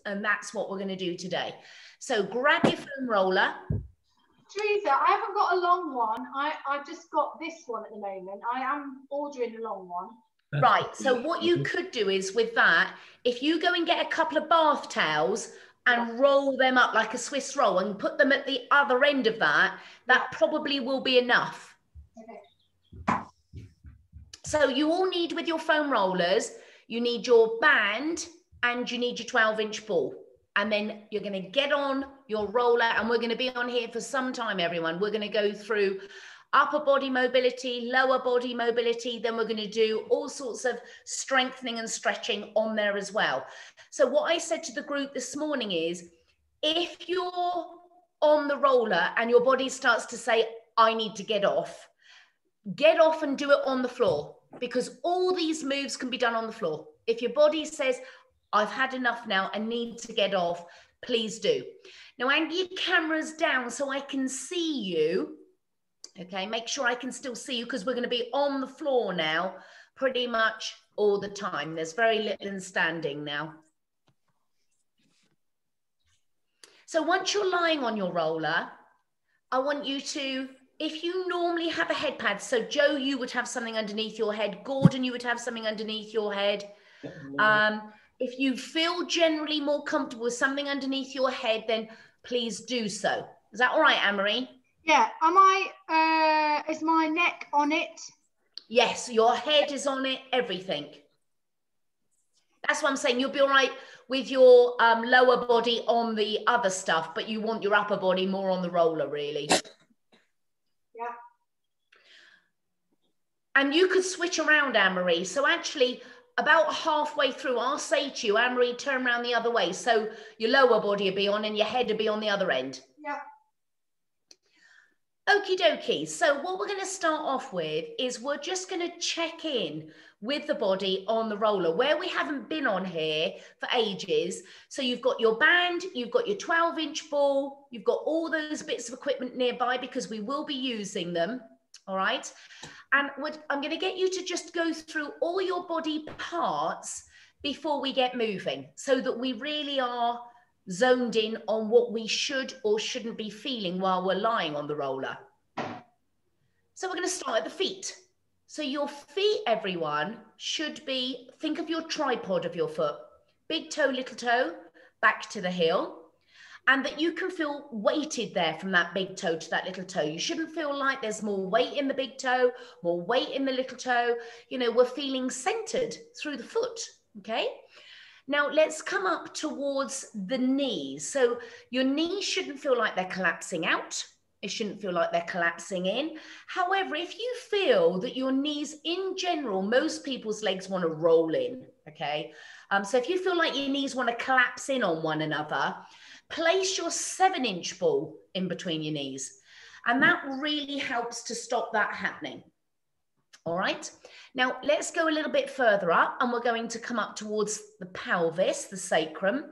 and that's what we're going to do today. So grab your foam roller. Theresa, I haven't got a long one. I've just got this one at the moment. I am ordering a long one. Right, so what you could do is with that, if you go and get a couple of bath towels and roll them up like a Swiss roll and put them at the other end of that, that probably will be enough. Okay. So you all need, with your foam rollers, you need your band and you need your 12-inch ball. And then you're going to get on your roller, and we're going to be on here for some time, everyone. We're going to go through upper body mobility, lower body mobility. Then we're going to do all sorts of strengthening and stretching on there as well. So what I said to the group this morning is, if you're on the roller and your body starts to say, I need to get off and do it on the floor, because all these moves can be done on the floor. If your body says, I've had enough now, I need to get off, please do. Now, angle your cameras down so I can see you. Okay, make sure I can still see you, because we're going to be on the floor now pretty much all the time. There's very little in standing now. So once you're lying on your roller, I want you to, if you normally have a head pad, so Joe, you would have something underneath your head. Gordon, you would have something underneath your head. If you feel generally more comfortable with something underneath your head, then please do so. Is that all right, Anne-Marie? Yeah. Is my neck on it? Yes, your head is on it, everything. That's what I'm saying. You'll be all right with your lower body on the other stuff, but you want your upper body more on the roller, really. Yeah. And you could switch around, Anne-Marie. So actually, about halfway through, I'll say to you, Anne-Marie, turn around the other way. So your lower body will be on and your head will be on the other end. Yeah. Okie dokie. So what we're going to start off with is we're just going to check in with the body on the roller, where we haven't been on here for ages. So you've got your band, you've got your 12-inch ball, you've got all those bits of equipment nearby, because we will be using them. All right. And I'm going to get you to just go through all your body parts before we get moving, so that we really are zoned in on what we should or shouldn't be feeling while we're lying on the roller. So we're going to start at the feet. So your feet, everyone, should be, think of your tripod of your foot, big toe, little toe, back to the heel. And that you can feel weighted there from that big toe to that little toe. You shouldn't feel like there's more weight in the big toe, more weight in the little toe. You know, we're feeling centered through the foot, okay? Now let's come up towards the knees. So your knees shouldn't feel like they're collapsing out. It shouldn't feel like they're collapsing in. However, if you feel that your knees in general, most people's legs want to roll in, okay? So if you feel like your knees want to collapse in on one another, place your 7-inch ball in between your knees. And that really helps to stop that happening. All right. Now let's go a little bit further up, and we're going to come up towards the pelvis, the sacrum.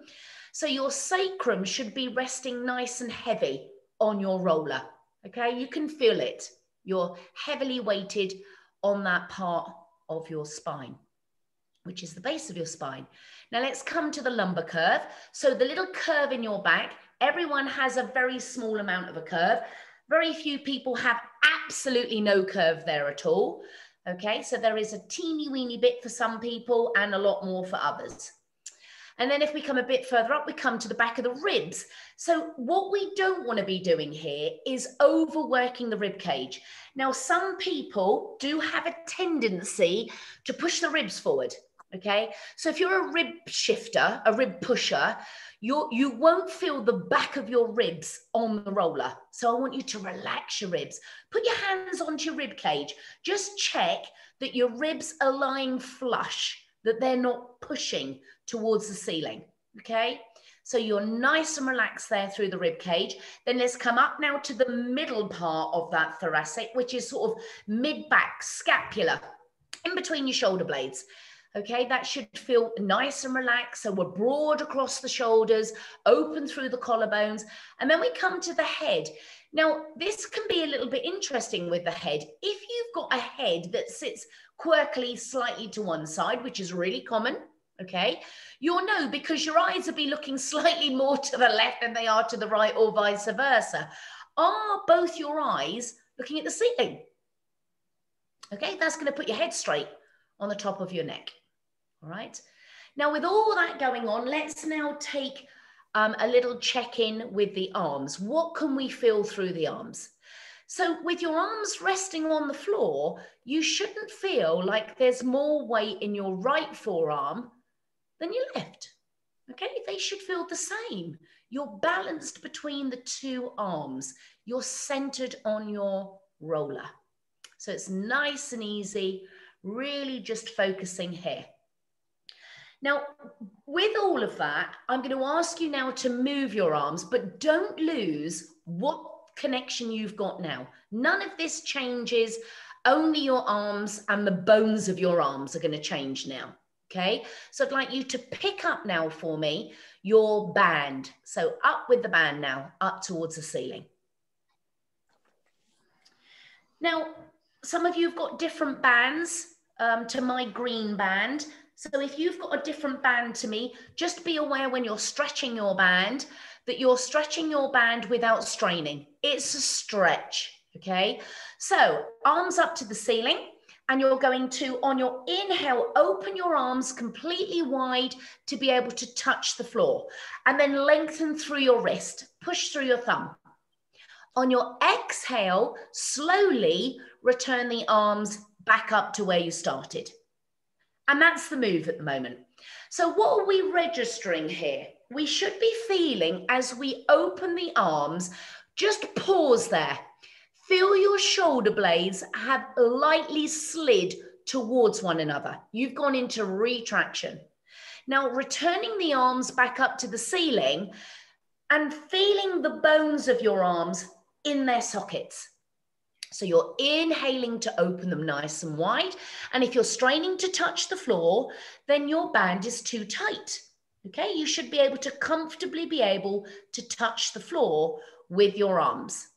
So your sacrum should be resting nice and heavy on your roller. Okay. You can feel it. You're heavily weighted on that part of your spine, which is the base of your spine. Now let's come to the lumbar curve. So the little curve in your back, everyone has a very small amount of a curve. Very few people have absolutely no curve there at all. Okay, so there is a teeny weeny bit for some people and a lot more for others. And then if we come a bit further up, we come to the back of the ribs. So what we don't want to be doing here is overworking the rib cage. Now, some people do have a tendency to push the ribs forward. Okay, so if you're a rib shifter, a rib pusher, you won't feel the back of your ribs on the roller. So I want you to relax your ribs. Put your hands onto your rib cage. Just check that your ribs are lying flush, that they're not pushing towards the ceiling. Okay, so you're nice and relaxed there through the rib cage. Then let's come up now to the middle part of that thoracic, which is sort of mid-back, scapula, in between your shoulder blades. Okay, that should feel nice and relaxed. So we're broad across the shoulders, open through the collarbones. And then we come to the head. Now, this can be a little bit interesting with the head. If you've got a head that sits quirkily slightly to one side, which is really common, okay? You'll know because your eyes will be looking slightly more to the left than they are to the right or vice versa. Are both your eyes looking at the ceiling? Okay, that's going to put your head straight on the top of your neck, all right? Now, with all that going on, let's now take a little check-in with the arms. What can we feel through the arms? So with your arms resting on the floor, you shouldn't feel like there's more weight in your right forearm than your left, okay? They should feel the same. You're balanced between the two arms. You're centered on your roller. So it's nice and easy, really just focusing here. Now, with all of that, I'm going to ask you now to move your arms, but don't lose what connection you've got now. None of this changes, only your arms and the bones of your arms are going to change now, okay? So I'd like you to pick up now for me your band. So up with the band now, up towards the ceiling. Now, some of you have got different bands to my green band. So if you've got a different band to me, just be aware when you're stretching your band that you're stretching your band without straining. It's a stretch, okay? So arms up to the ceiling, and you're going to, on your inhale, open your arms completely wide to be able to touch the floor, and then lengthen through your wrist, push through your thumb. On your exhale, slowly return the arms back up to where you started. And that's the move at the moment. So what are we registering here? We should be feeling as we open the arms, just pause there. Feel your shoulder blades have lightly slid towards one another. You've gone into retraction. Now, returning the arms back up to the ceiling and feeling the bones of your arms in their sockets. So you're inhaling to open them nice and wide. And if you're straining to touch the floor, then your band is too tight. Okay, you should be able to comfortably be able to touch the floor with your arms.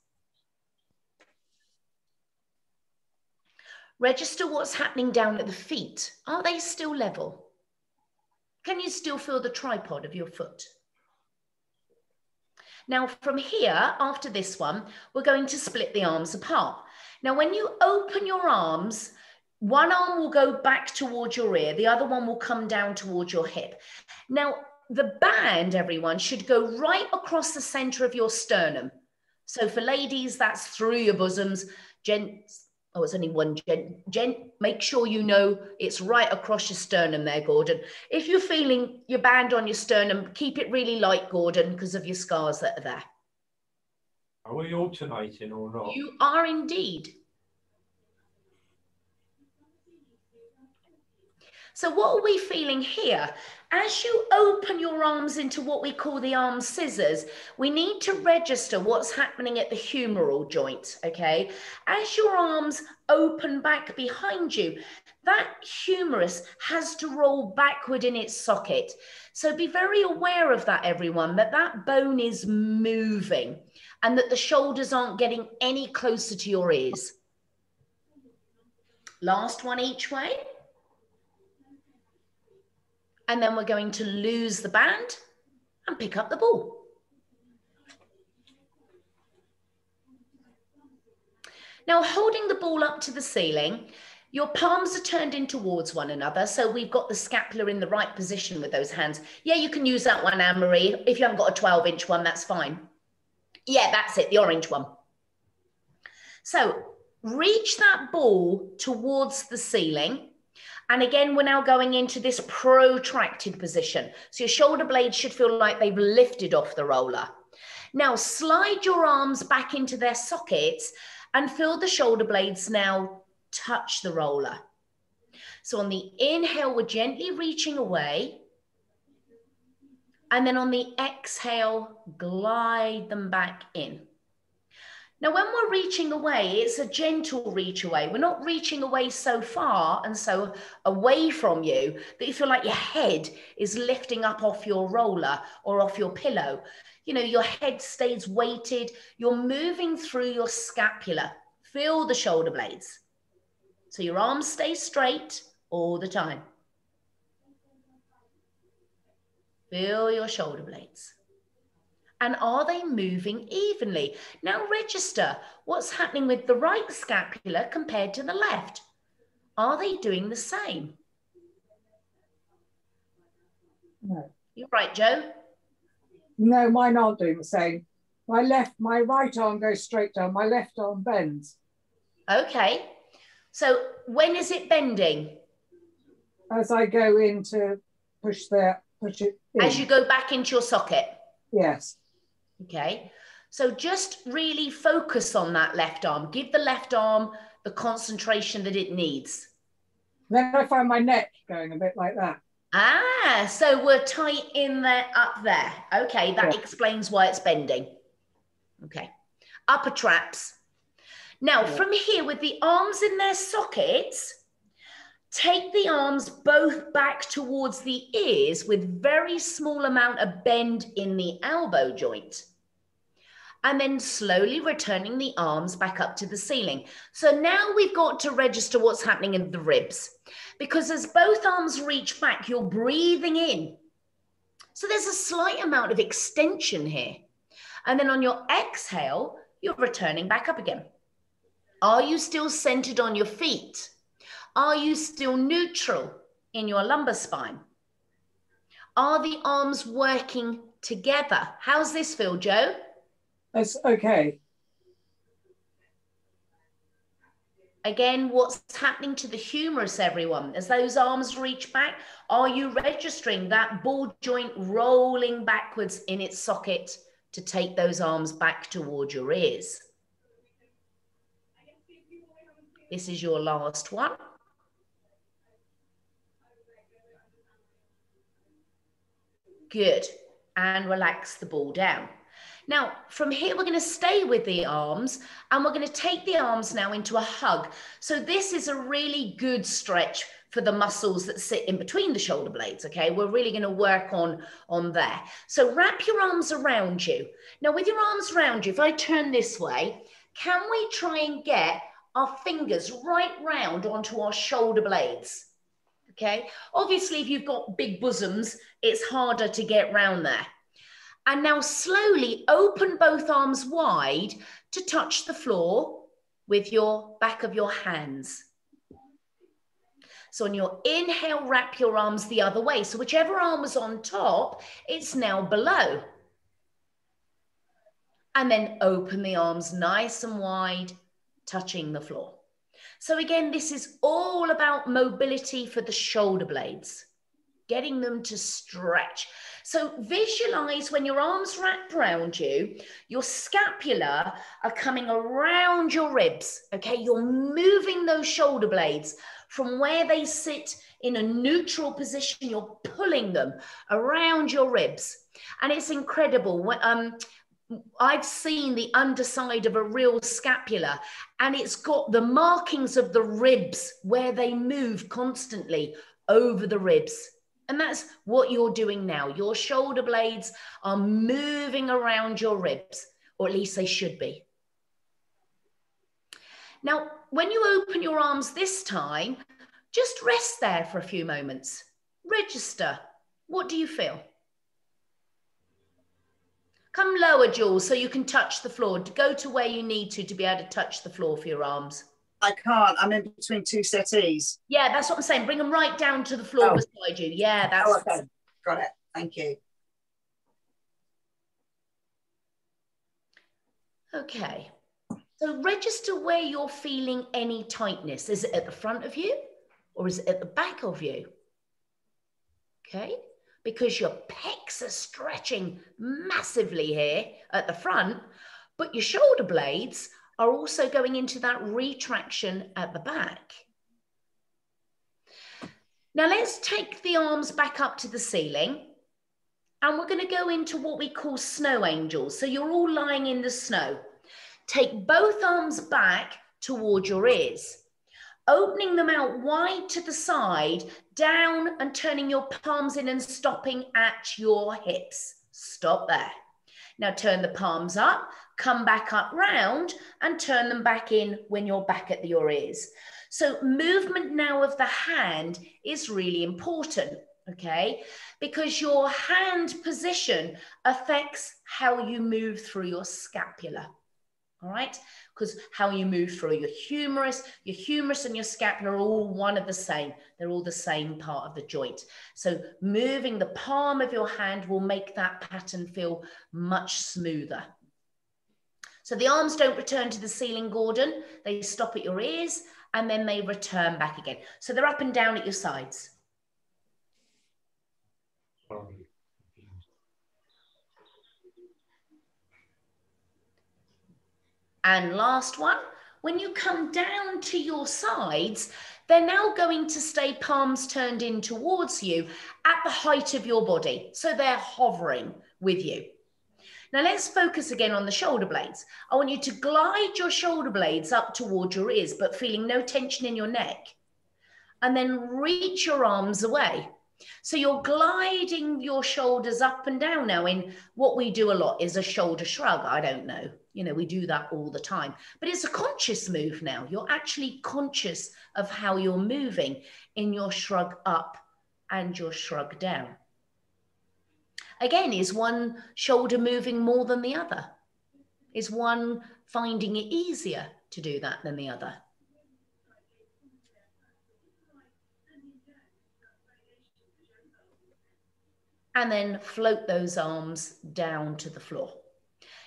Register what's happening down at the feet. Are they still level? Can you still feel the tripod of your foot? Now from here, after this one, we're going to split the arms apart. Now when you open your arms, one arm will go back towards your ear, the other one will come down towards your hip. Now the band, everyone, should go right across the center of your sternum. So for ladies, that's through your bosoms. Gents, oh, it's only one gent. Make sure you know it's right across your sternum there, Gordon. If you're feeling your band on your sternum, keep it really light, Gordon, because of your scars that are there. Are we alternating or not? You are indeed. So what are we feeling here? As you open your arms into what we call the arm scissors, we need to register what's happening at the humeral joint, okay? As your arms open back behind you, that humerus has to roll backward in its socket. So be very aware of that, everyone, that that bone is moving and that the shoulders aren't getting any closer to your ears. Last one each way. And then we're going to lose the band and pick up the ball. Now, holding the ball up to the ceiling, your palms are turned in towards one another. So we've got the scapula in the right position with those hands. Yeah, you can use that one, Anne-Marie. If you haven't got a 12-inch one, that's fine. Yeah, that's it, the orange one. So reach that ball towards the ceiling. And again, we're now going into this protracted position. So your shoulder blades should feel like they've lifted off the roller. Now slide your arms back into their sockets and feel the shoulder blades now touch the roller. So on the inhale, we're gently reaching away. And then on the exhale, glide them back in. Now, when we're reaching away, it's a gentle reach away. We're not reaching away so far and so away from you that you feel like your head is lifting up off your roller or off your pillow. You know, your head stays weighted. You're moving through your scapula. Feel the shoulder blades. So your arms stay straight all the time. Feel your shoulder blades. And are they moving evenly? Now register what's happening with the right scapula compared to the left. Are they doing the same? No. You're right, Joe. No, mine aren't doing the same. My right arm goes straight down, my left arm bends. Okay. So when is it bending? As I go in to push it in. As you go back into your socket? Yes. Okay. So just really focus on that left arm. Give the left arm the concentration that it needs. Then I find my neck going a bit like that. Ah, so we're tight in there, up there. Okay, that explains why it's bending. Okay. Upper traps. Now, from here, with the arms in their sockets, take the arms both back towards the ears with very small amount of bend in the elbow joint. And then slowly returning the arms back up to the ceiling. So now we've got to register what's happening in the ribs, because as both arms reach back, you're breathing in. So there's a slight amount of extension here. And then on your exhale, you're returning back up again. Are you still centered on your feet? Are you still neutral in your lumbar spine? Are the arms working together? How's this feel, Joe? That's okay. Again, what's happening to the humerus, everyone? As those arms reach back, are you registering that ball joint rolling backwards in its socket to take those arms back towards your ears? This is your last one. Good. And relax the ball down. Now, from here, we're going to stay with the arms, and we're going to take the arms now into a hug. So this is a really good stretch for the muscles that sit in between the shoulder blades, okay? We're really going to work on there. So wrap your arms around you. Now, with your arms around you, if I turn this way, can we try and get our fingers right round onto our shoulder blades? Okay, obviously, if you've got big bosoms, it's harder to get round there. And now slowly open both arms wide to touch the floor with your back of your hands. So on your inhale, wrap your arms the other way. So whichever arm was on top, it's now below. And then open the arms nice and wide, touching the floor. So again, this is all about mobility for the shoulder blades, getting them to stretch. So visualize when your arms wrap around you, your scapula are coming around your ribs, okay? You're moving those shoulder blades from where they sit in a neutral position. You're pulling them around your ribs. And it's incredible. I've seen the underside of a real scapula, and it's got the markings of the ribs where they move constantly over the ribs. And that's what you're doing now. Your shoulder blades are moving around your ribs, or at least they should be. Now, when you open your arms this time, just rest there for a few moments. Register. What do you feel? Come lower, Jules, so you can touch the floor. Go to where you need to be able to touch the floor for your arms. I can't. I'm in between two settees. Yeah, that's what I'm saying. Bring them right down to the floor beside you. Yeah, that's... okay. Got it. Thank you. Okay. So register where you're feeling any tightness. Is it at the front of you or is it at the back of you? Okay. Because your pecs are stretching massively here at the front, but your shoulder blades are also going into that retraction at the back. Now let's take the arms back up to the ceiling, and we're going to go into what we call snow angels. So you're all lying in the snow. Take both arms back toward your ears, opening them out wide to the side, down and turning your palms in and stopping at your hips. Stop there. Now turn the palms up, come back up round and turn them back in when you're back at your ears. So movement now of the hand is really important, okay? Because your hand position affects how you move through your scapula, all right? Because how you move through your humerus and your scapula are all one of the same. They're all the same part of the joint. So moving the palm of your hand will make that pattern feel much smoother. So the arms don't return to the ceiling, Gordon. They stop at your ears and then they return back again. So they're up and down at your sides. And last one, when you come down to your sides, they're now going to stay palms turned in towards you at the height of your body. So they're hovering with you. Now let's focus again on the shoulder blades. I want you to glide your shoulder blades up towards your ears, but feeling no tension in your neck. And then reach your arms away. So you're gliding your shoulders up and down now in what we do a lot is a shoulder shrug. I don't know, you know, we do that all the time, but it's a conscious move now. You're actually conscious of how you're moving in your shrug up and your shrug down. Again, is one shoulder moving more than the other? Is one finding it easier to do that than the other? And then float those arms down to the floor.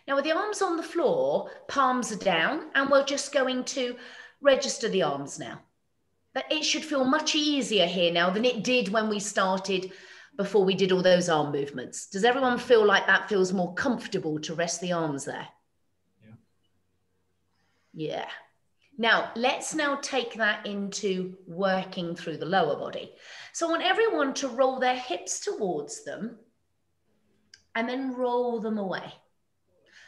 Now with the arms on the floor, palms are down, and we're just going to register the arms now. But it should feel much easier here now than it did when we started before we did all those arm movements. Does everyone feel like that feels more comfortable to rest the arms there? Yeah. Yeah. Now, let's now take that into working through the lower body. So I want everyone to roll their hips towards them and then roll them away.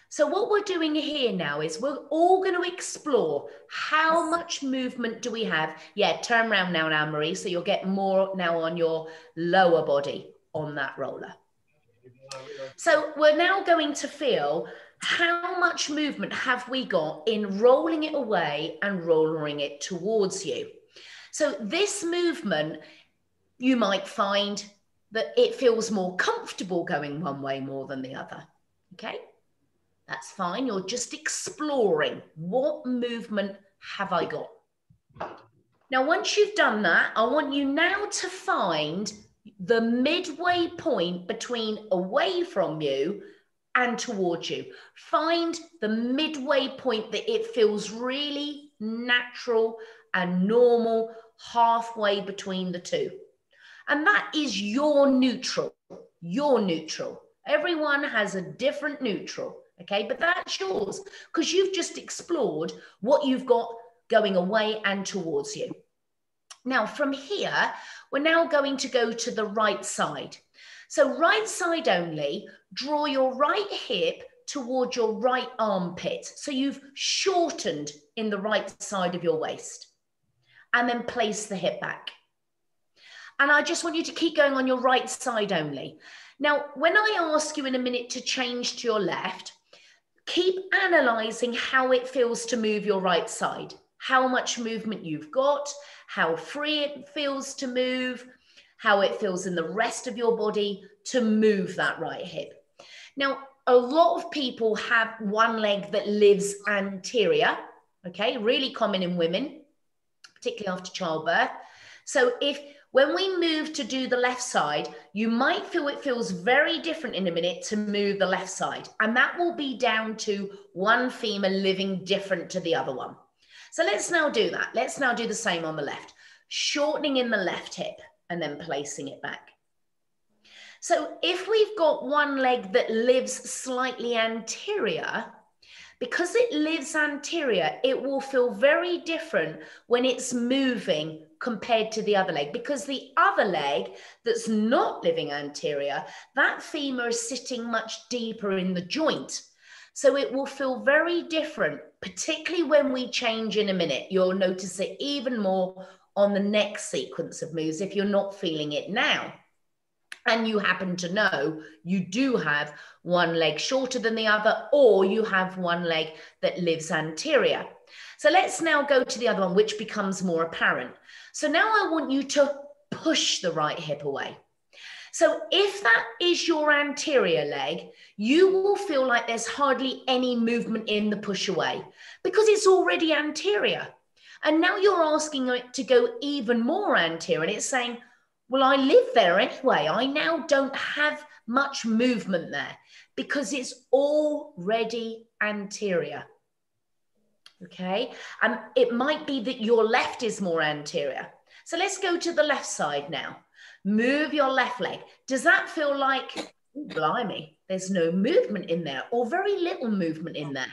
So what we're doing here now is we're all going to explore how much movement do we have. Yeah, turn around now, Anne-Marie, so you'll get more now on your lower body on that roller. So we're now going to feel how much movement have we got in rolling it away and rolling it towards you. So this movement, you might find that it feels more comfortable going one way more than the other, okay? That's fine. You're just exploring what movement have I got. Now, once you've done that, I want you now to find the midway point between away from you and towards you. Find the midway point that it feels really natural and normal, halfway between the two. And that is your neutral, your neutral. Everyone has a different neutral. Okay, but that's yours because you've just explored what you've got going away and towards you. Now from here, we're now going to go to the right side. So right side only, draw your right hip toward your right armpit. So you've shortened in the right side of your waist and then place the hip back. And I just want you to keep going on your right side only. Now, when I ask you in a minute to change to your left, keep analysing how it feels to move your right side, how much movement you've got, how free it feels to move, how it feels in the rest of your body to move that right hip. Now, a lot of people have one leg that lives anterior, okay, really common in women, particularly after childbirth. So when we move to do the left side, you might feel it feels very different in a minute to move the left side. And that will be down to one femur living different to the other one. So let's now do that. Let's now do the same on the left. Shortening in the left hip and then placing it back. So if we've got one leg that lives slightly anterior, because it lives anterior, it will feel very different when it's moving compared to the other leg, because the other leg that's not living anterior, that femur is sitting much deeper in the joint. So it will feel very different, particularly when we change in a minute. You'll notice it even more on the next sequence of moves if you're not feeling it now. And you happen to know you do have one leg shorter than the other, or you have one leg that lives anterior. So let's now go to the other one, which becomes more apparent. So now I want you to push the right hip away. So if that is your anterior leg, you will feel like there's hardly any movement in the push away because it's already anterior. And now you're asking it to go even more anterior, and it's saying, well, I live there anyway. I now don't have much movement there because it's already anterior. Okay, and it might be that your left is more anterior. So let's go to the left side now. Move your left leg. Does that feel like, oh, blimey, there's no movement in there or very little movement in there?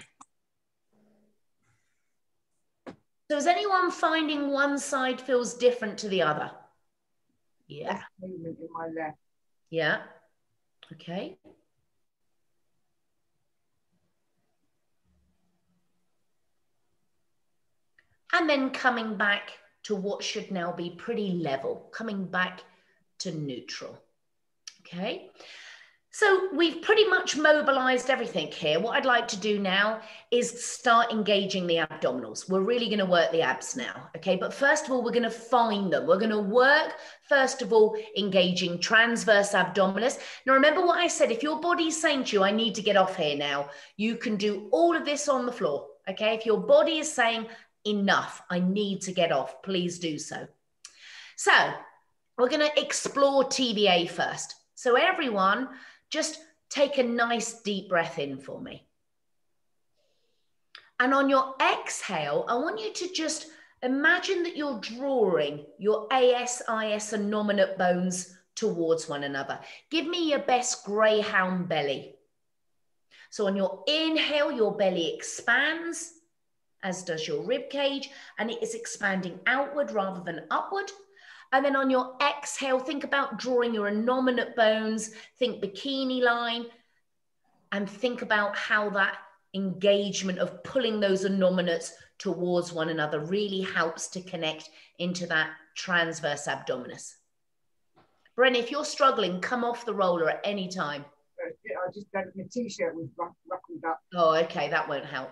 So is anyone finding one side feels different to the other? Yeah. Less movement in my left. Yeah. Okay. And then coming back to what should now be pretty level, coming back to neutral. Okay. So we've pretty much mobilized everything here. What I'd like to do now is start engaging the abdominals. We're really going to work the abs now, okay? But first of all, we're going to find them. We're going to work, first of all, engaging transverse abdominis. Now, remember what I said, if your body's saying to you, I need to get off here now, you can do all of this on the floor, okay? If your body is saying, enough, I need to get off, please do so. So we're going to explore TVA first. So everyone, just take a nice deep breath in for me. And on your exhale, I want you to just imagine that you're drawing your AS, IS, and nominate bones towards one another. Give me your best greyhound belly. So on your inhale, your belly expands, as does your rib cage, and it is expanding outward rather than upward. And then on your exhale, think about drawing your innominate bones, think bikini line, and think about how that engagement of pulling those innominates towards one another really helps to connect into that transverse abdominis. Bren, if you're struggling, come off the roller at any time. I just got my t-shirt was ruffled up. Oh, okay, that won't help.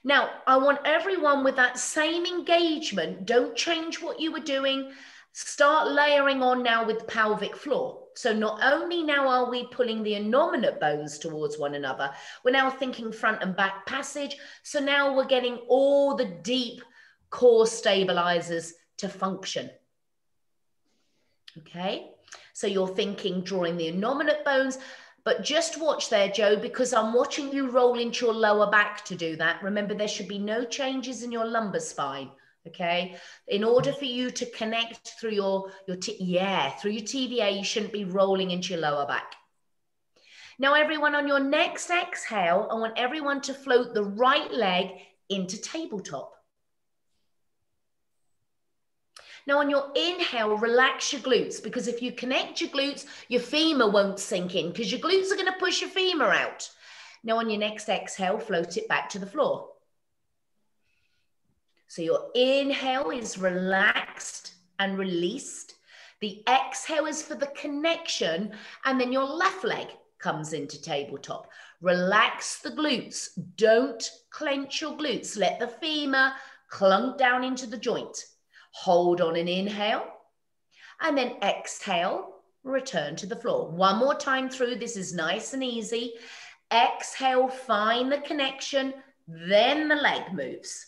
Now, I want everyone with that same engagement, don't change what you were doing, start layering on now with pelvic floor. So not only now are we pulling the innominate bones towards one another, we're now thinking front and back passage. So now we're getting all the deep core stabilizers to function. Okay, so you're thinking drawing the innominate bones, but just watch there, Joe, because I'm watching you roll into your lower back to do that. Remember, there should be no changes in your lumbar spine, okay? In order for you to connect through your TVA, you shouldn't be rolling into your lower back. Now, everyone, on your next exhale, I want everyone to float the right leg into tabletop. Now, on your inhale, relax your glutes, because if you connect your glutes, your femur won't sink in because your glutes are going to push your femur out. Now, on your next exhale, float it back to the floor. So your inhale is relaxed and released. The exhale is for the connection, and then your left leg comes into tabletop. Relax the glutes. Don't clench your glutes. Let the femur clunk down into the joint. Hold on an inhale, and then exhale, return to the floor. One more time through, this is nice and easy. Exhale, find the connection, then the leg moves.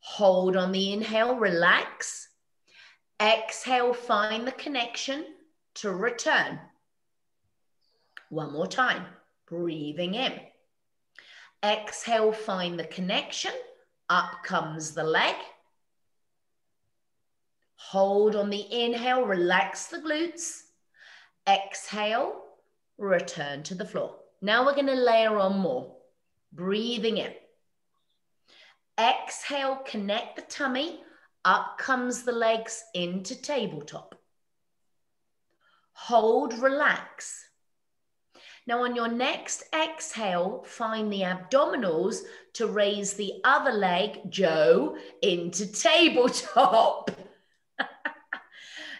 Hold on the inhale, relax. Exhale, find the connection to return. One more time, breathing in. Exhale, find the connection, up comes the leg. Hold on the inhale, relax the glutes. Exhale, return to the floor. Now we're going to layer on more. Breathing in. Exhale, connect the tummy. Up comes the legs into tabletop. Hold, relax. Now on your next exhale, find the abdominals to raise the other leg, Joe, into tabletop.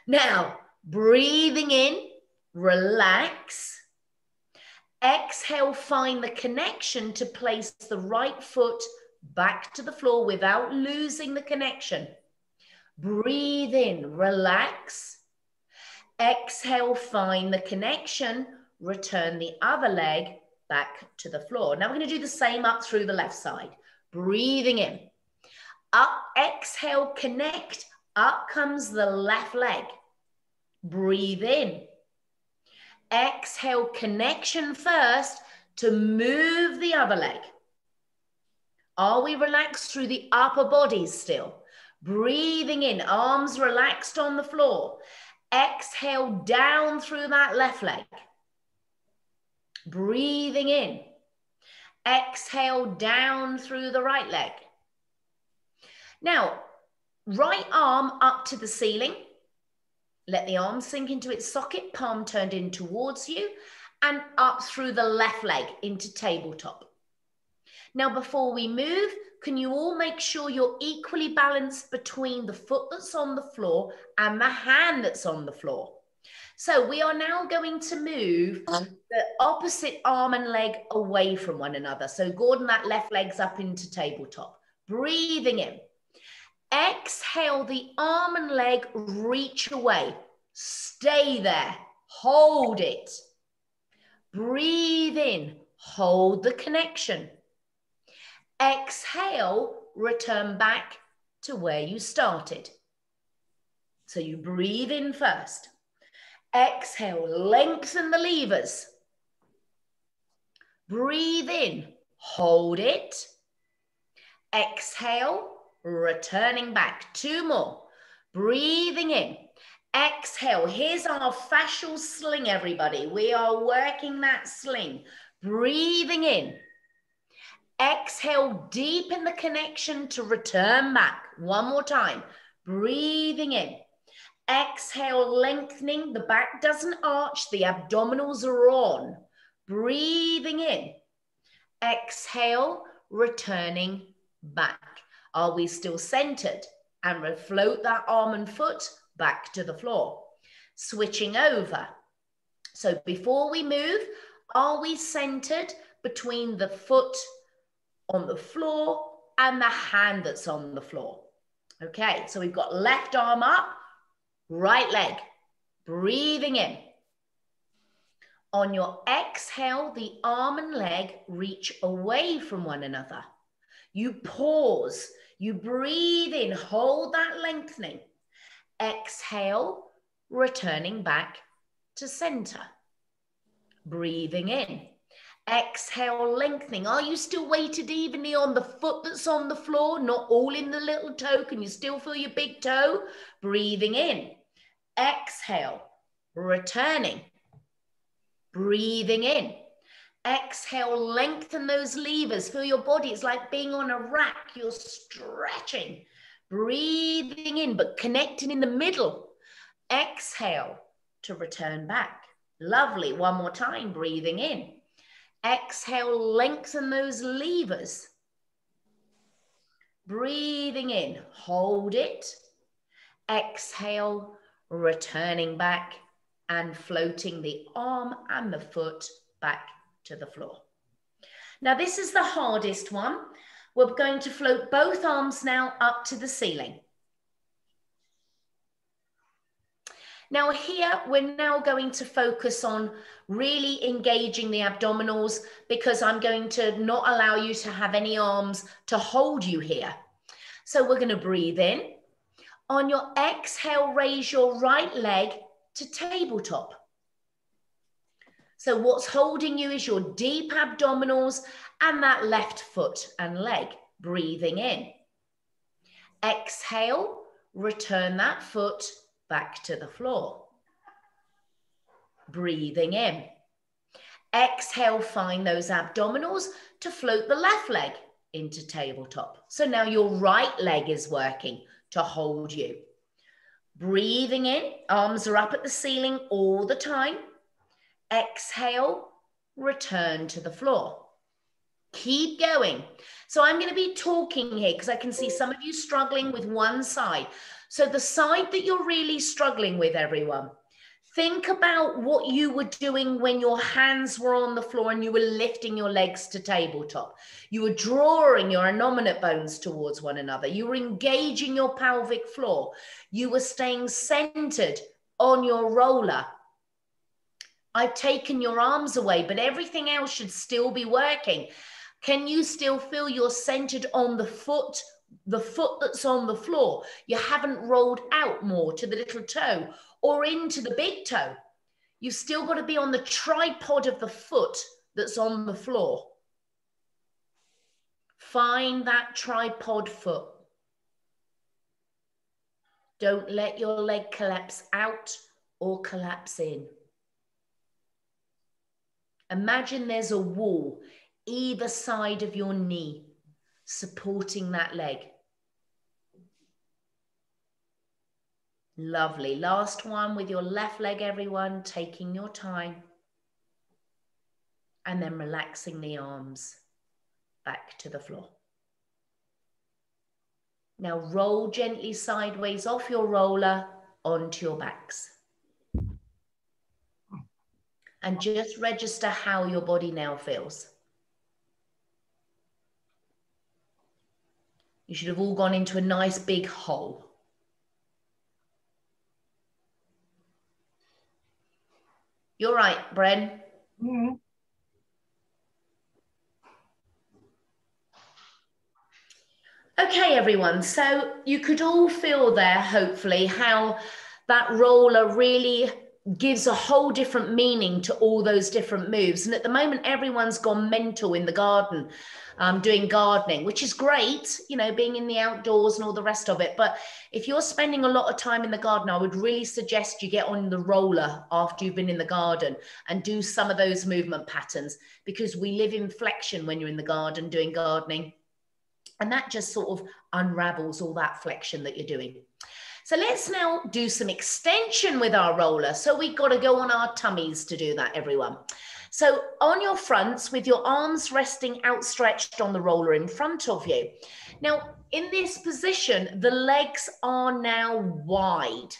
Now, breathing in, relax. Exhale, find the connection to place the right foot back to the floor without losing the connection. Breathe in, relax. Exhale, find the connection, return the other leg back to the floor. Now we're going to do the same up through the left side. Breathing in. Up, exhale, connect. Up comes the left leg. Breathe in. Exhale, connection first to move the other leg. Are we relaxed through the upper body still? Breathing in, arms relaxed on the floor. Exhale down through that left leg. Breathing in. Exhale down through the right leg. Now, right arm up to the ceiling. Let the arm sink into its socket, palm turned in towards you, and up through the left leg into tabletop. Now, before we move, can you all make sure you're equally balanced between the foot that's on the floor and the hand that's on the floor? So we are now going to move the opposite arm and leg away from one another. So Gordon, that left leg's up into tabletop. Breathing in. Exhale, the arm and leg reach away. Stay there. Hold it. Breathe in. Hold the connection. Exhale, return back to where you started. So you breathe in first. Exhale, lengthen the levers. Breathe in, hold it. Exhale, returning back. 2 more. Breathing in. Exhale, here's our fascial sling, everybody. We are working that sling. Breathing in. Exhale, deepen the connection to return back. 1 more time. Breathing in. Exhale, lengthening. The back doesn't arch. The abdominals are on. Breathing in. Exhale, returning back. Are we still centered? And float that arm and foot back to the floor. Switching over. So before we move, are we centered between the foot on the floor and the hand that's on the floor? Okay, so we've got left arm up, right leg. Breathing in. On your exhale, the arm and leg reach away from one another. You pause. You breathe in. Hold that lengthening. Exhale, returning back to center. Breathing in. Exhale, lengthening. Are you still weighted evenly on the foot that's on the floor? Not all in the little toe. Can you still feel your big toe? Breathing in. Exhale, returning. Breathing in. Exhale, lengthen those levers. Feel your body. It's like being on a rack. You're stretching. Breathing in, but connecting in the middle. Exhale to return back. Lovely. 1 more time. Breathing in. Exhale, lengthen those levers. Breathing in. Hold it. Exhale, returning back and floating the arm and the foot back to the floor. Now, this is the hardest one. We're going to float both arms now up to the ceiling. Now here, we're now going to focus on really engaging the abdominals because I'm going to not allow you to have any arms to hold you here. So we're going to breathe in. On your exhale, raise your right leg to tabletop. So what's holding you is your deep abdominals and that left foot and leg. Breathing in. Exhale, return that foot back to the floor. Breathing in. Exhale, find those abdominals to float the left leg into tabletop. So now your right leg is working to hold you. Breathing in, arms are up at the ceiling all the time. Exhale, return to the floor. Keep going. So I'm going to be talking here because I can see some of you struggling with one side. So the side that you're really struggling with, everyone, think about what you were doing when your hands were on the floor and you were lifting your legs to tabletop. You were drawing your innominate bones towards one another. You were engaging your pelvic floor. You were staying centered on your roller. I've taken your arms away, but everything else should still be working. Can you still feel you're centered on the foot that's on the floor? You haven't rolled out more to the little toe or into the big toe. You've still got to be on the tripod of the foot that's on the floor. Find that tripod foot. Don't let your leg collapse out or collapse in. Imagine there's a wall either side of your knee supporting that leg. Lovely. Last one with your left leg, everyone, taking your time. And then relaxing the arms back to the floor. Now roll gently sideways off your roller onto your backs. And just register how your body now feels. You should have all gone into a nice big hole. You're right, Bren. Mm. Okay, everyone. So you could all feel there, hopefully, how that roller really gives a whole different meaning to all those different moves. And at the moment, everyone's gone mental in the garden, doing gardening, which is great, you know, being in the outdoors and all the rest of it. But if you're spending a lot of time in the garden, I would really suggest you get on the roller after you've been in the garden and do some of those movement patterns, because we live in flexion when you're in the garden doing gardening. And that just sort of unravels all that flexion that you're doing. So let's now do some extension with our roller. So we've got to go on our tummies to do that, everyone. So on your fronts with your arms resting outstretched on the roller in front of you. Now in this position, the legs are now wide.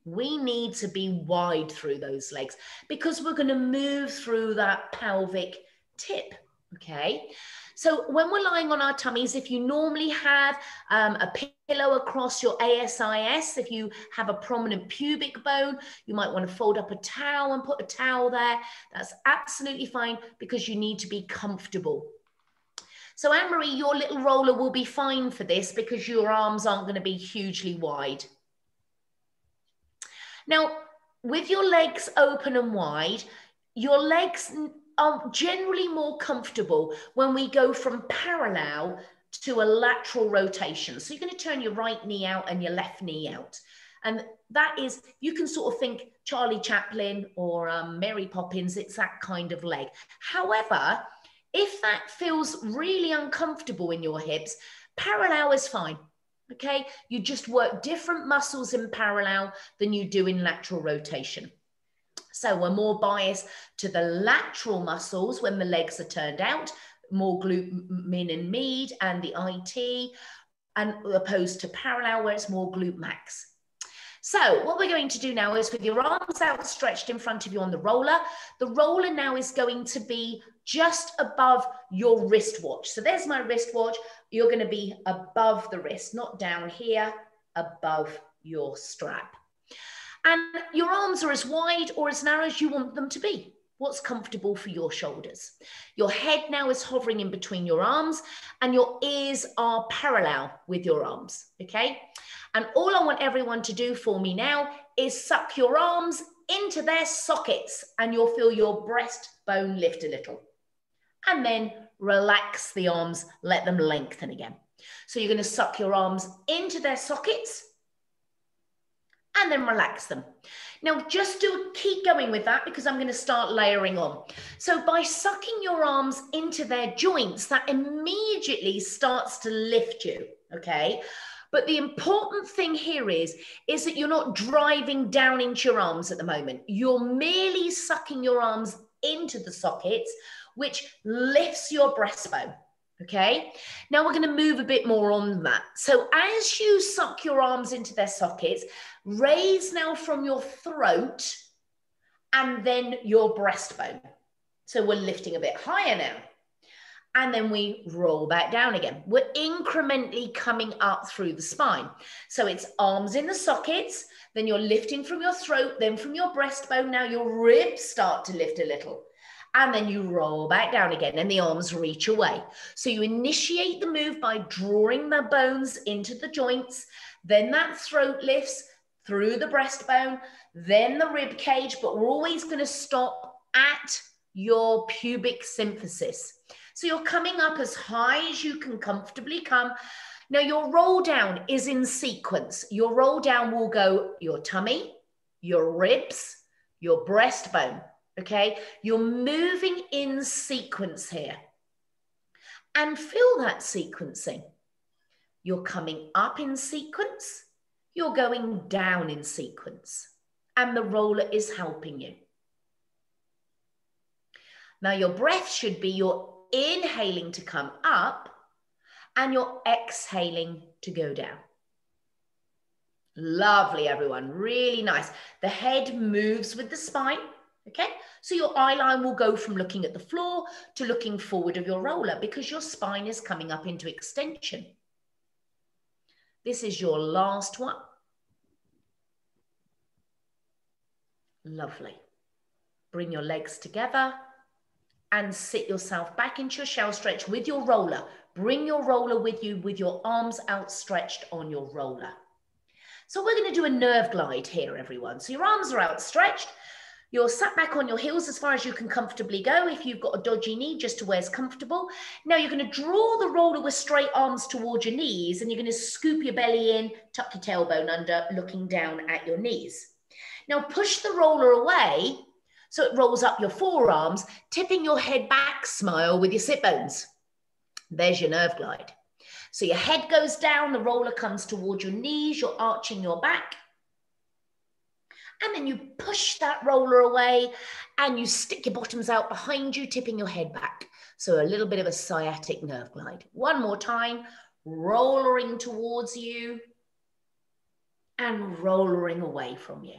We need to be wide through those legs because we're going to move through that pelvic tip, okay? So when we're lying on our tummies, if you normally have a pillow across your ASIS, if you have a prominent pubic bone, you might want to fold up a towel and put a towel there. That's absolutely fine because you need to be comfortable. So Anne-Marie, your little roller will be fine for this because your arms aren't going to be hugely wide. Now, with your legs open and wide, your legs are generally more comfortable when we go from parallel to a lateral rotation. So you're going to turn your right knee out and your left knee out. And that is, you can sort of think Charlie Chaplin or Mary Poppins, it's that kind of leg. However, if that feels really uncomfortable in your hips, parallel is fine. Okay, you just work different muscles in parallel than you do in lateral rotation. So we're more biased to the lateral muscles when the legs are turned out, more glute min and med and the IT, and opposed to parallel where it's more glute max. So what we're going to do now is with your arms outstretched in front of you on the roller now is going to be just above your wristwatch. So there's my wristwatch. You're going to be above the wrist, not down here, above your strap. And your arms are as wide or as narrow as you want them to be. What's comfortable for your shoulders. Your head now is hovering in between your arms and your ears are parallel with your arms, okay? And all I want everyone to do for me now is suck your arms into their sockets and you'll feel your breastbone lift a little. And then relax the arms, let them lengthen again. So you're going to suck your arms into their sockets and then relax them. Now just keep going with that because I'm going to start layering on. So by sucking your arms into their joints, that immediately starts to lift you, okay? But the important thing here is that you're not driving down into your arms at the moment. You're merely sucking your arms into the sockets, which lifts your breastbone. Okay, now we're going to move a bit more on that. So as you suck your arms into their sockets, raise now from your throat and then your breastbone. So we're lifting a bit higher now. And then we roll back down again. We're incrementally coming up through the spine. So it's arms in the sockets, then you're lifting from your throat, then from your breastbone. Now your ribs start to lift a little. And then you roll back down again and the arms reach away. So you initiate the move by drawing the bones into the joints. Then that throat lifts through the breastbone, then the rib cage, but we're always going to stop at your pubic symphysis. So you're coming up as high as you can comfortably come. Now your roll down is in sequence. Your roll down will go your tummy, your ribs, your breastbone, okay? You're moving in sequence here. And feel that sequencing. You're coming up in sequence, you're going down in sequence, and the roller is helping you. Now your breath should be you're inhaling to come up and you're exhaling to go down. Lovely, everyone, really nice. The head moves with the spine, okay? So your eye line will go from looking at the floor to looking forward of your roller because your spine is coming up into extension. This is your last one. Lovely. Bring your legs together and sit yourself back into your shell stretch with your roller. Bring your roller with you with your arms outstretched on your roller. So we're going to do a nerve glide here, everyone. So your arms are outstretched. You're sat back on your heels as far as you can comfortably go. If you've got a dodgy knee, just to where's comfortable. Now you're going to draw the roller with straight arms towards your knees and you're going to scoop your belly in, tuck your tailbone under, looking down at your knees. Now push the roller away so it rolls up your forearms, tipping your head back, smile with your sit bones. There's your nerve glide. So your head goes down, the roller comes towards your knees, you're arching your back. And then you push that roller away and you stick your bottoms out behind you, tipping your head back. So a little bit of a sciatic nerve glide. One more time, rollering towards you and rollering away from you.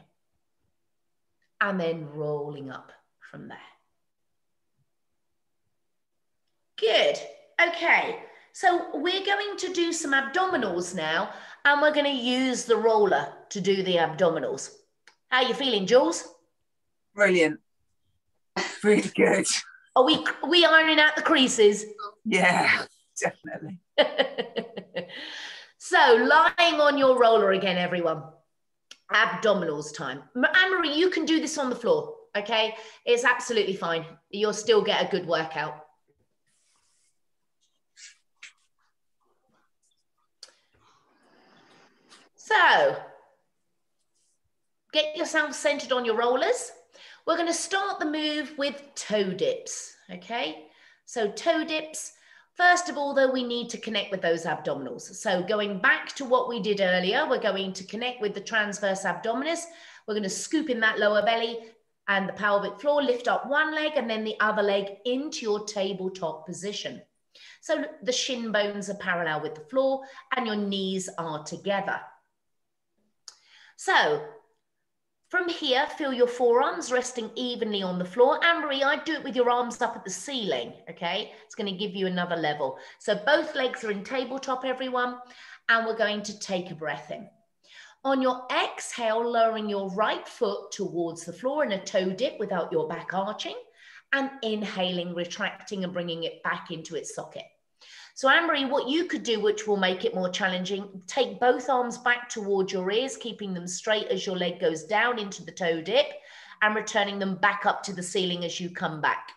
And then rolling up from there. Good. Okay. So we're going to do some abdominals now, and we're going to use the roller to do the abdominals. How are you feeling, Jules? Brilliant. Really good. Are we ironing out the creases? Yeah, definitely. So lying on your roller again, everyone. Abdominals time. Anne-Marie, you can do this on the floor, okay? It's absolutely fine. You'll still get a good workout. So, get yourself centered on your rollers. We're going to start the move with toe dips, okay? So toe dips, first of all, though, we need to connect with those abdominals. So going back to what we did earlier, we're going to connect with the transverse abdominis. We're going to scoop in that lower belly and the pelvic floor, lift up one leg and then the other leg into your tabletop position. So the shin bones are parallel with the floor and your knees are together. So from here, feel your forearms resting evenly on the floor. Anne-Marie, I'd do it with your arms up at the ceiling, okay? It's going to give you another level. So both legs are in tabletop, everyone, and we're going to take a breath in. On your exhale, lowering your right foot towards the floor in a toe dip without your back arching, and inhaling, retracting and bringing it back into its socket. So Anne-Marie, what you could do, which will make it more challenging, take both arms back towards your ears, keeping them straight as your leg goes down into the toe dip and returning them back up to the ceiling as you come back.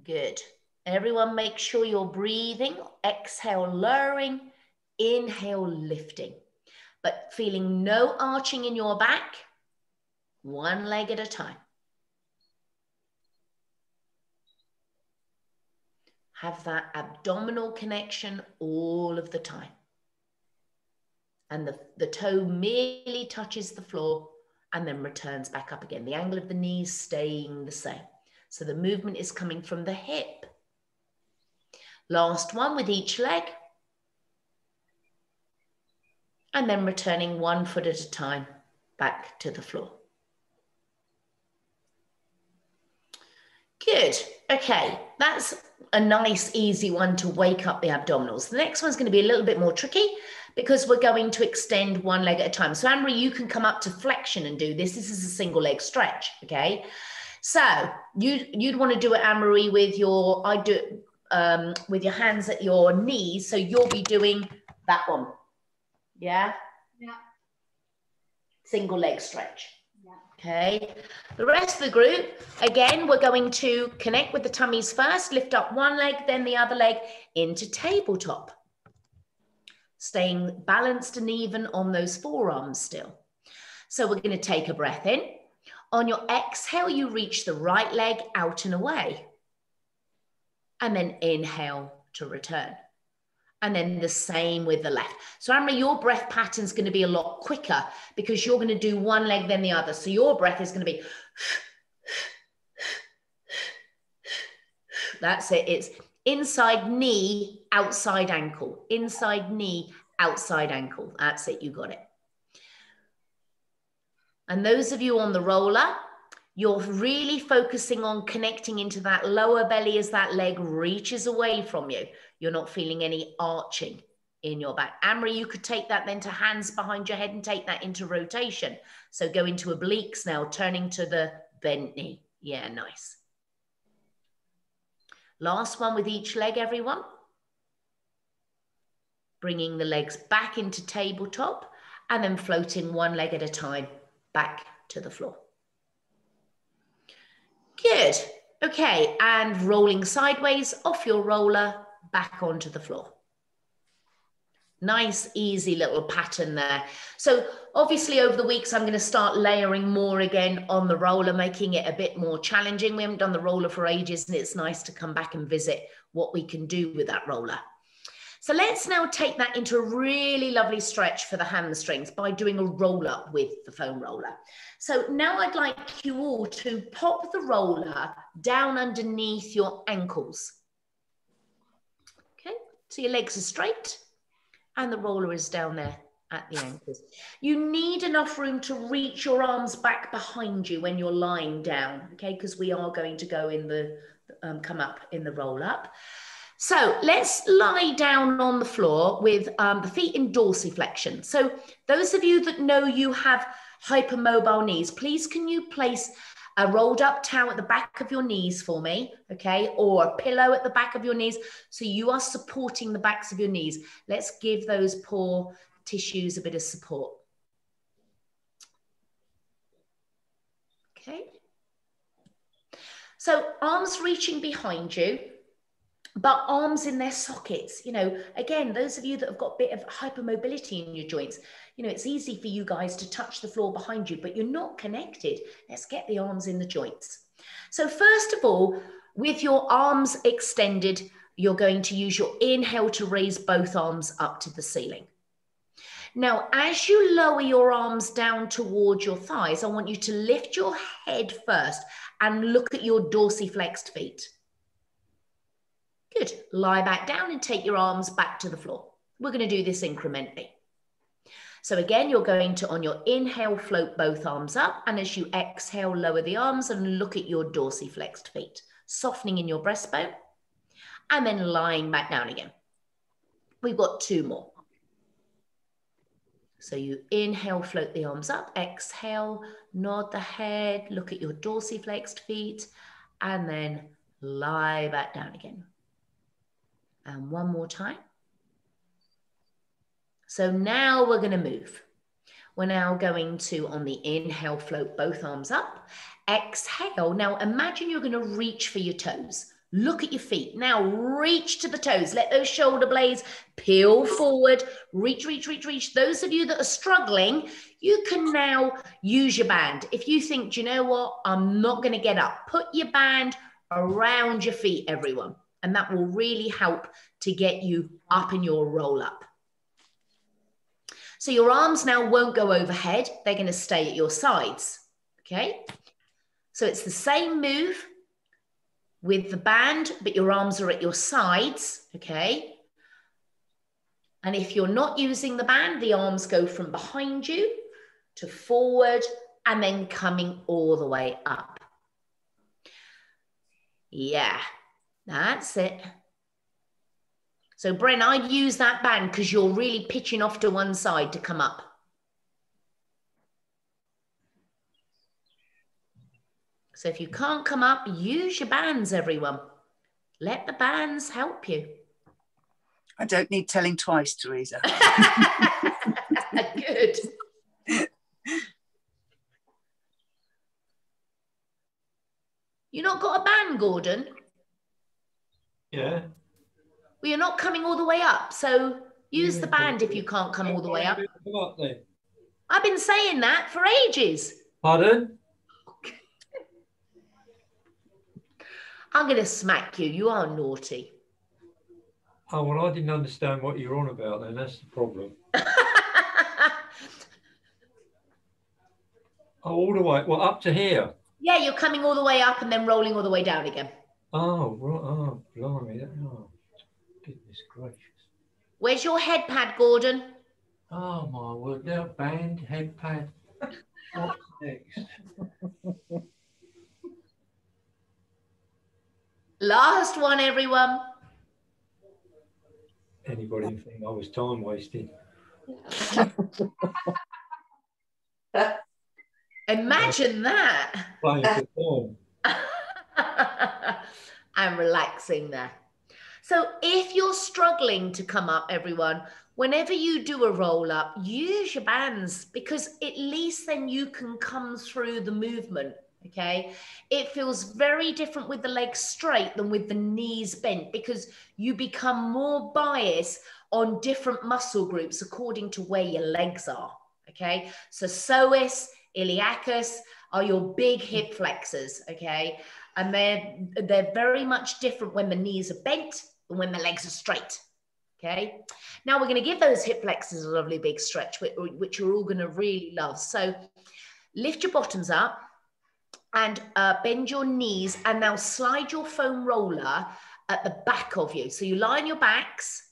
Good. Everyone make sure you're breathing. Exhale, lowering. Inhale, lifting. But feeling no arching in your back. One leg at a time. Have that abdominal connection all of the time. And the toe merely touches the floor and then returns back up again. The angle of the knees staying the same. So the movement is coming from the hip. Last one with each leg. And then returning one foot at a time back to the floor. Good. Okay, that's a nice, easy one to wake up the abdominals. The next one's going to be a little bit more tricky because we're going to extend one leg at a time. So Anne-Marie, you can come up to flexion and do this. This is a single leg stretch, okay? So you'd want to do it, Anne-Marie, with your, I do it with your hands at your knees. So you'll be doing that one. Yeah? Yeah. Single leg stretch. Okay, the rest of the group, again, we're going to connect with the tummies first, lift up one leg, then the other leg into tabletop. Staying balanced and even on those forearms still. So we're going to take a breath in. On your exhale, you reach the right leg out and away. And then inhale to return. And then the same with the left. So Anne-Marie, your breath pattern is going to be a lot quicker because you're going to do one leg, then the other. So your breath is going to be, that's it. It's inside knee, outside ankle. Inside knee, outside ankle. That's it. You got it. And those of you on the roller, you're really focusing on connecting into that lower belly as that leg reaches away from you. You're not feeling any arching in your back. Anne-Marie, you could take that then to hands behind your head and take that into rotation. So go into obliques now, turning to the bent knee. Yeah, nice. Last one with each leg, everyone. Bringing the legs back into tabletop and then floating one leg at a time back to the floor. Good. Okay, and rolling sideways off your roller, back onto the floor. Nice, easy little pattern there. So obviously over the weeks, I'm going to start layering more again on the roller, making it a bit more challenging. We haven't done the roller for ages, and it's nice to come back and visit what we can do with that roller. So let's now take that into a really lovely stretch for the hamstrings by doing a roll up with the foam roller. So now I'd like you all to pop the roller down underneath your ankles. Okay, so your legs are straight and the roller is down there at the ankles. You need enough room to reach your arms back behind you when you're lying down, okay, because we are going to go in the, come up in the roll up. So let's lie down on the floor with the feet in dorsiflexion. So those of you that know you have hypermobile knees, please can you place a rolled up towel at the back of your knees for me, okay? Or a pillow at the back of your knees. So you are supporting the backs of your knees. Let's give those poor tissues a bit of support. Okay. So arms reaching behind you, but arms in their sockets. You know, again, those of you that have got a bit of hypermobility in your joints, you know, it's easy for you guys to touch the floor behind you, but you're not connected. Let's get the arms in the joints. So first of all, with your arms extended, you're going to use your inhale to raise both arms up to the ceiling. Now, as you lower your arms down towards your thighs, I want you to lift your head first and look at your dorsiflexed feet. Good. Lie back down and take your arms back to the floor. We're going to do this incrementally. So again, you're going to, on your inhale, float both arms up. And as you exhale, lower the arms and look at your dorsiflexed feet, softening in your breastbone and then lying back down again. We've got two more. So you inhale, float the arms up, exhale, nod the head, look at your dorsiflexed feet, and then lie back down again. And one more time. So now we're going to move. We're now going to, on the inhale, float both arms up. Exhale. Now imagine you're going to reach for your toes. Look at your feet. Now reach to the toes. Let those shoulder blades peel forward. Reach, reach, reach, reach. Those of you that are struggling, you can now use your band. If you think, do you know what? I'm not going to get up. Put your band around your feet, everyone. And that will really help to get you up in your roll up. So your arms now won't go overhead. They're going to stay at your sides. Okay. So it's the same move with the band, but your arms are at your sides. Okay. And if you're not using the band, the arms go from behind you to forward and then coming all the way up. Yeah, that's it. So Bren, I'd use that band because you're really pitching off to one side to come up. So if you can't come up, use your bands, everyone. Let the bands help you. I don't need telling twice, Theresa. Good. You not got a band, Gordon? Yeah. Well, you're not coming all the way up, so use the band if you can't come all the way up. I've been saying that for ages. Pardon? I'm going to smack you. You are naughty. Oh, well, I didn't understand what you're on about then. That's the problem. Oh, all the way. Well, up to here. Yeah, you're coming all the way up and then rolling all the way down again. Oh, right. Oh, blimey. Oh, goodness gracious. Where's your head pad, Gordon? Oh, my word. Now, band, head pad. What's next? Last one, everyone. Anybody think I was time wasting? Imagine that. Playing for time. I'm relaxing there. So if you're struggling to come up, everyone, whenever you do a roll up, use your bands because at least then you can come through the movement, okay? It feels very different with the legs straight than with the knees bent because you become more biased on different muscle groups according to where your legs are, okay? So psoas, iliacus are your big hip flexors, okay? And they're very much different when the knees are bent than when the legs are straight, okay? Now we're going to give those hip flexors a lovely big stretch, which you're all going to really love. So lift your bottoms up and bend your knees and now slide your foam roller at the back of you. So you lie on your backs,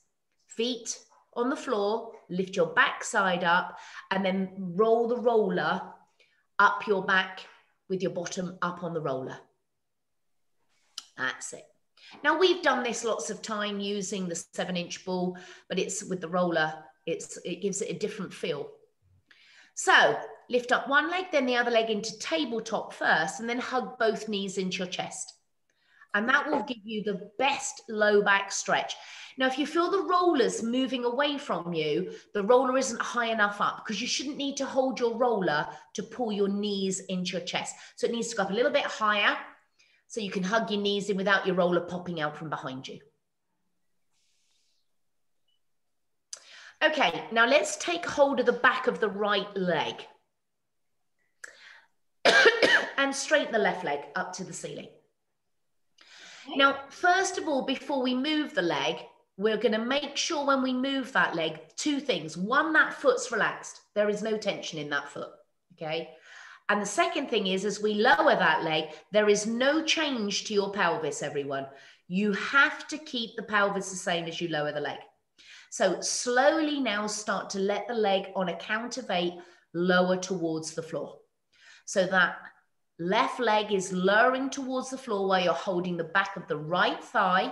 feet on the floor, lift your backside up and then roll the roller up your back with your bottom up on the roller. That's it. Now we've done this lots of time using the 7-inch ball, but it's with the roller, it gives it a different feel. So lift up one leg, then the other leg into tabletop first, and then hug both knees into your chest. And that will give you the best low back stretch. Now, if you feel the rollers moving away from you, the roller isn't high enough up because you shouldn't need to hold your roller to pull your knees into your chest. So it needs to go up a little bit higher so you can hug your knees in without your roller popping out from behind you. Okay, now let's take hold of the back of the right leg and straighten the left leg up to the ceiling. Now, first of all, before we move the leg, we're going to make sure when we move that leg, two things. One, that foot's relaxed. There is no tension in that foot, okay? And the second thing is, as we lower that leg, there is no change to your pelvis, everyone. You have to keep the pelvis the same as you lower the leg. So slowly now start to let the leg on a count of 8 lower towards the floor. So that left leg is lowering towards the floor while you're holding the back of the right thigh.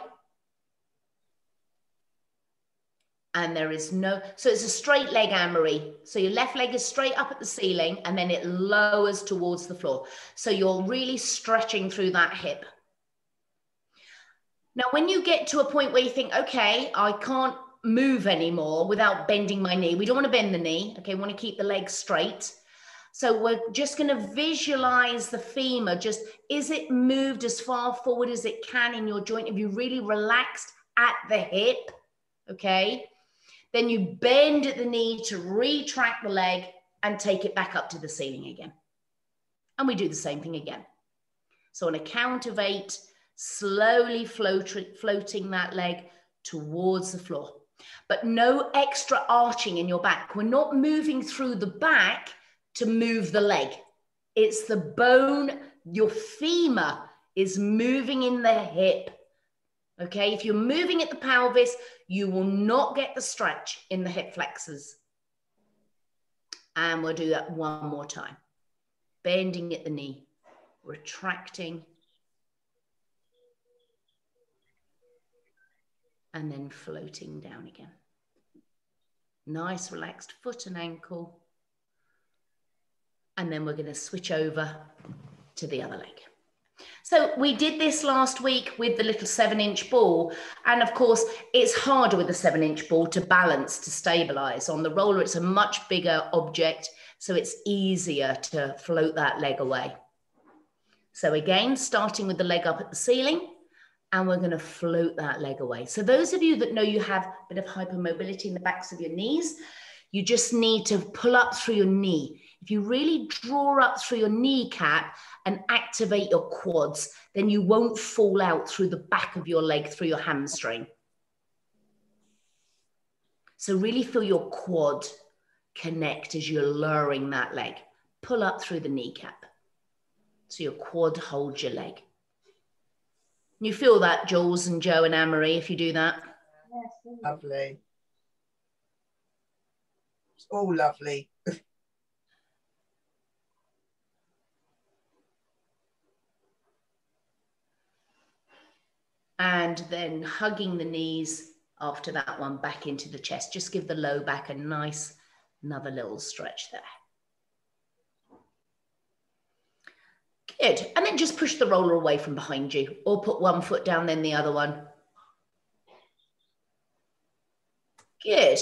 And there is no, so it's a straight leg, Anne-Marie. So your left leg is straight up at the ceiling and then it lowers towards the floor. So you're really stretching through that hip. Now, when you get to a point where you think, okay, I can't move anymore without bending my knee. We don't want to bend the knee. Okay, we want to keep the leg straight. So we're just going to visualize the femur. Just, is it moved as far forward as it can in your joint? Have you really relaxed at the hip? Okay. Then you bend at the knee to retract the leg and take it back up to the ceiling again. And we do the same thing again. So on a count of 8, slowly floating that leg towards the floor. But no extra arching in your back. We're not moving through the back to move the leg. It's the bone, your femur is moving in the hip. Okay, if you're moving at the pelvis, you will not get the stretch in the hip flexors. And we'll do that one more time. Bending at the knee, retracting. and then floating down again. Nice relaxed foot and ankle. And then we're going to switch over to the other leg. So we did this last week with the little 7-inch ball. And of course, it's harder with a 7-inch ball to balance, to stabilize. On the roller, it's a much bigger object, so it's easier to float that leg away. So again, starting with the leg up at the ceiling, and we're going to float that leg away. So those of you that know you have a bit of hypermobility in the backs of your knees, you just need to pull up through your knee. If you really draw up through your kneecap and activate your quads, then you won't fall out through the back of your leg, through your hamstring. So really feel your quad connect as you're lowering that leg. Pull up through the kneecap. So your quad holds your leg. You feel that, Jules and Joe and Anne-Marie, if you do that? Yes, Lovely. It's all lovely. And then hugging the knees after that one back into the chest. Just give the low back a nice, another little stretch there. Good. And then just push the roller away from behind you, or put one foot down, then the other one. Good.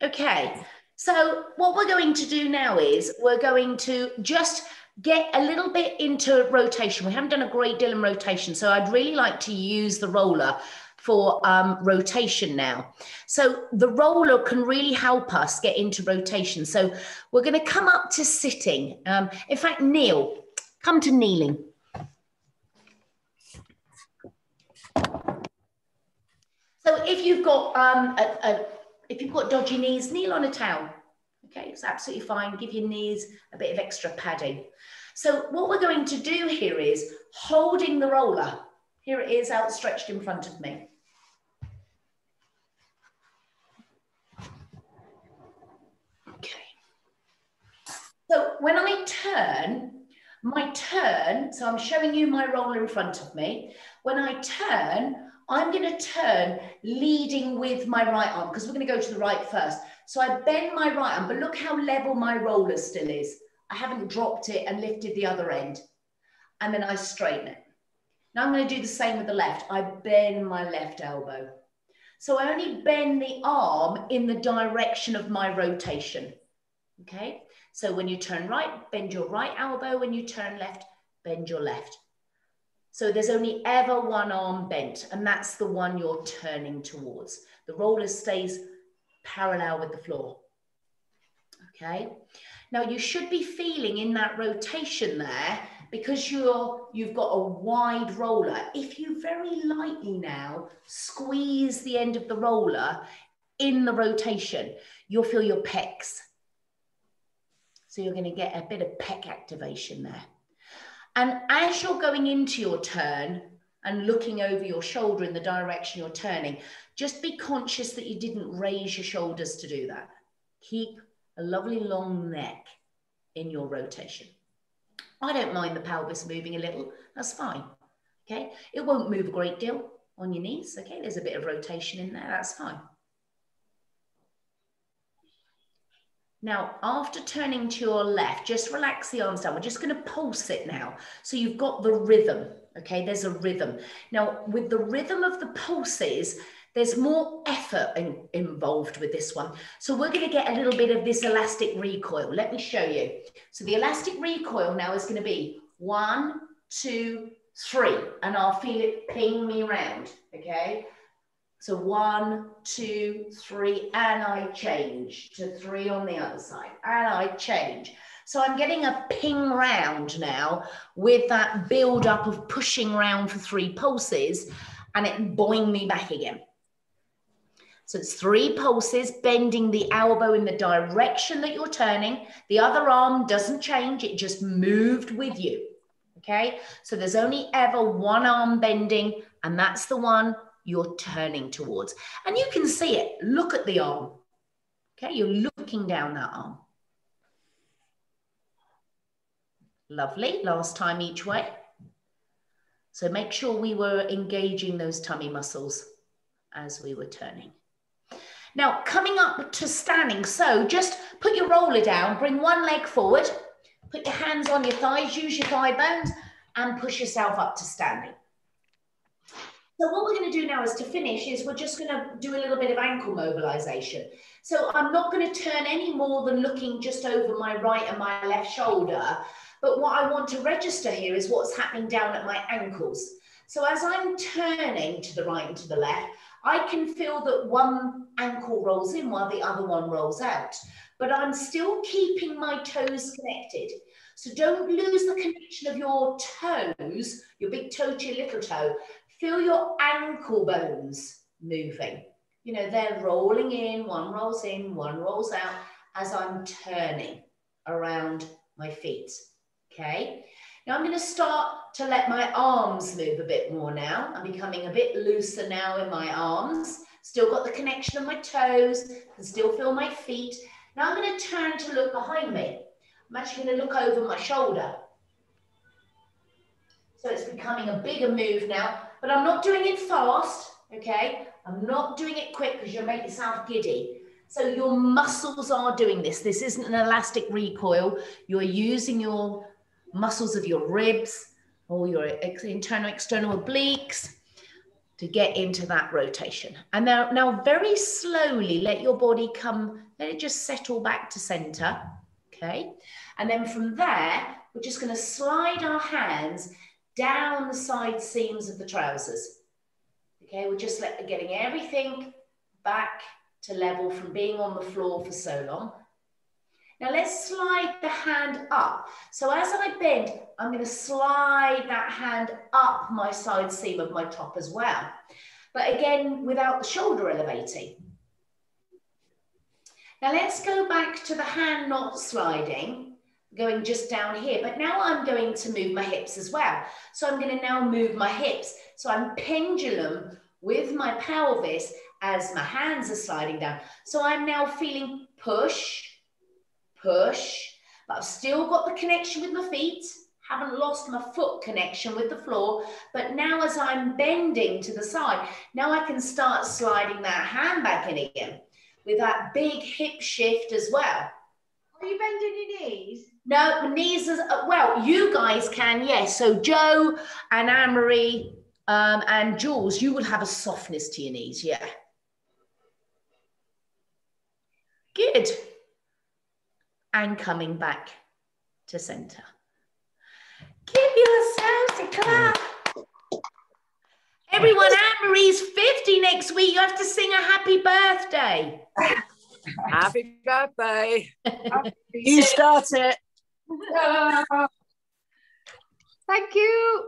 Okay. So what we're going to do now is we're going to just get a little bit into rotation. We haven't done a great deal in rotation, so I'd really like to use the roller for rotation now. So the roller can really help us get into rotation. So we're going to come up to sitting. In fact, kneel. Come to kneeling. So if you've got dodgy knees, kneel on a towel. Okay, it's absolutely fine. Give your knees a bit of extra padding. So what we're going to do here is holding the roller. Here it is outstretched in front of me. Okay. So when I turn, so I'm showing you my roller in front of me. When I turn, I'm going to turn leading with my right arm because we're going to go to the right first. So I bend my right arm, but look how level my roller still is. I haven't dropped it and lifted the other end. And then I straighten it. Now I'm going to do the same with the left. I bend my left elbow. So I only bend the arm in the direction of my rotation. Okay? So when you turn right, bend your right elbow. When you turn left, bend your left. So there's only ever one arm bent, and that's the one you're turning towards. The roller stays parallel with the floor. Okay? Now you should be feeling in that rotation there, because you've got a wide roller. If you very lightly now squeeze the end of the roller in the rotation, you'll feel your pecs. So you're going to get a bit of pec activation there. And as you're going into your turn and looking over your shoulder in the direction you're turning, just be conscious that you didn't raise your shoulders to do that. Keep a lovely long neck in your rotation. I don't mind the pelvis moving a little, that's fine, okay? It won't move a great deal on your knees, okay? There's a bit of rotation in there, that's fine. Now, after turning to your left, just relax the arms down. We're just going to pulse it now. So you've got the rhythm, okay? There's a rhythm. Now, with the rhythm of the pulses, there's more effort involved with this one. So we're going to get a little bit of this elastic recoil. Let me show you. So the elastic recoil now is going to be 1, 2, 3, and I'll feel it ping me around, okay? So 1, 2, 3, and I change to 3 on the other side, and I change. So I'm getting a ping round now with that build up of pushing round for 3 pulses, and it boing me back again. So it's 3 pulses, bending the elbow in the direction that you're turning. The other arm doesn't change, it just moved with you, okay? So there's only ever one arm bending, and that's the one you're turning towards. And you can see it. Look at the arm. Okay, you're looking down that arm. Lovely. Last time each way. So make sure we were engaging those tummy muscles as we were turning. Now, coming up to standing. So just put your roller down, bring one leg forward, put your hands on your thighs, use your thigh bones, and push yourself up to standing. So what we're going to do now is to finish is we're just going to do a little bit of ankle mobilization. So I'm not going to turn any more than looking just over my right and my left shoulder. But what I want to register here is what's happening down at my ankles. So as I'm turning to the right and to the left, I can feel that one ankle rolls in while the other one rolls out. But I'm still keeping my toes connected. So don't lose the connection of your toes, your big toe to your little toe. Feel your ankle bones moving. You know, they're rolling in, one rolls out as I'm turning around my feet. Okay. Now I'm going to start to let my arms move a bit more now. I'm becoming a bit looser now in my arms. Still got the connection of my toes, can still feel my feet. Now I'm going to turn to look behind me. I'm actually going to look over my shoulder. So it's becoming a bigger move now, but I'm not doing it fast, okay? I'm not doing it quick because you'll make yourself giddy. So your muscles are doing this. This isn't an elastic recoil. You're using your muscles of your ribs or your internal, external obliques to get into that rotation. And now very slowly let your body come, let it just settle back to center, okay? And then from there, we're just going to slide our hands down the side seams of the trousers. Okay, we're just getting everything back to level from being on the floor for so long. Now let's slide the hand up. So as I bend, I'm going to slide that hand up my side seam of my top as well. But again, without the shoulder elevating. Now let's go back to the hand not sliding, going just down here, but now I'm going to move my hips as well. So I'm going to now move my hips. So I'm pendulum with my pelvis as my hands are sliding down. So I'm now feeling push, push, but I've still got the connection with my feet, haven't lost my foot connection with the floor, but now as I'm bending to the side, now I can start sliding that hand back in again with that big hip shift as well. Are you bending your knees? No, my knees is, well, you guys can, yes. So Joe and Anne-Marie and Jules, you will have a softness to your knees, yeah. Good. And coming back to center. Give yourselves a clap. Everyone, Anne-Marie's 50 next week. You have to sing a happy birthday. Happy birthday. You start it. Thank you.